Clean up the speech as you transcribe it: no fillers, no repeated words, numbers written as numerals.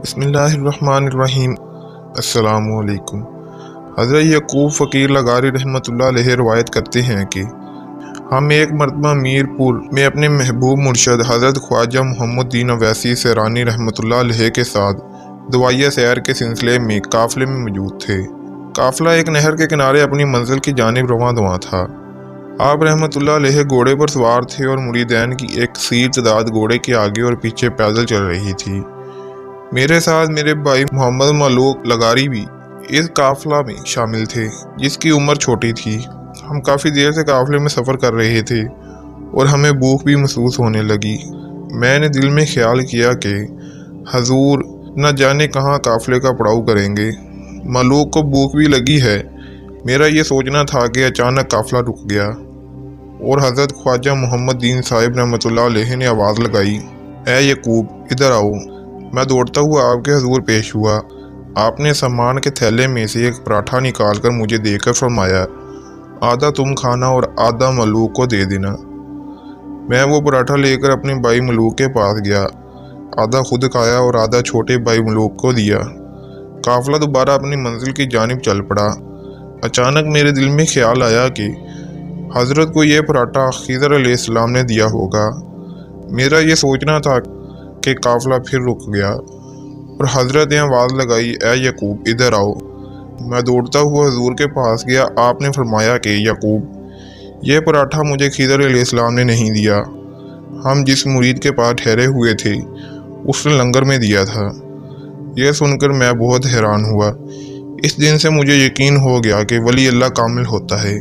بسم اللہ الرحمن الرحیم۔ السلام علیکم۔ حضرت یعقوب فقیر لغاری رحمۃ اللہ علیہ روایت کرتے ہیں کہ ہم ایک مرتبہ میر پور میں اپنے محبوب مرشد حضرت خواجہ محمد دین اویسی سیرانی رحمۃ اللہ علیہ کے ساتھ دعائیہ سیر کے سلسلے میں قافلے میں موجود تھے۔ قافلہ ایک نہر کے کنارے اپنی منزل کی جانب رواں دواں تھا۔ آپ رحمۃ اللہ علیہ گھوڑے پر سوار تھے اور مریدین کی ایک کثیر تعداد گھوڑے کے آگے اور پیچھے پیدل چل رہی تھی۔ میرے ساتھ میرے بھائی محمد ملوک لغاری بھی اس قافلہ میں شامل تھے، جس کی عمر چھوٹی تھی۔ ہم کافی دیر سے قافلے میں سفر کر رہے تھے اور ہمیں بھوک بھی محسوس ہونے لگی۔ میں نے دل میں خیال کیا کہ حضور نہ جانے کہاں قافلے کا پڑاؤ کریں گے، ملوک کو بھوک بھی لگی ہے۔ میرا یہ سوچنا تھا کہ اچانک قافلہ رک گیا اور حضرت خواجہ محمد دین صاحب رحمۃ اللہ علیہ نے آواز لگائی، اے یعقوب ادھر آؤ۔ میں دوڑتا ہوا آپ کے حضور پیش ہوا۔ آپ نے سامان کے تھیلے میں سے ایک پراٹھا نکال کر مجھے دے کر فرمایا، آدھا تم کھانا اور آدھا ملوک کو دے دینا۔ میں وہ پراٹھا لے کر اپنے بھائی ملوک کے پاس گیا، آدھا خود کھایا اور آدھا چھوٹے بھائی ملوک کو دیا۔ قافلہ دوبارہ اپنی منزل کی جانب چل پڑا۔ اچانک میرے دل میں خیال آیا کہ حضرت کو یہ پراٹھا خضر علیہ السلام نے دیا ہوگا۔ میرا یہ سوچنا تھا کہ قافلہ پھر رک گیا اور حضرت نے آواز لگائی، اے یعقوب ادھر آؤ۔ میں دوڑتا ہوا حضور کے پاس گیا۔ آپ نے فرمایا کہ یعقوب یہ پراٹھا مجھے خضر علیہ السلام نے نہیں دیا، ہم جس مرید کے پاس ٹھہرے ہوئے تھے اس نے لنگر میں دیا تھا۔ یہ سن کر میں بہت حیران ہوا۔ اس دن سے مجھے یقین ہو گیا کہ ولی اللہ کامل ہوتا ہے۔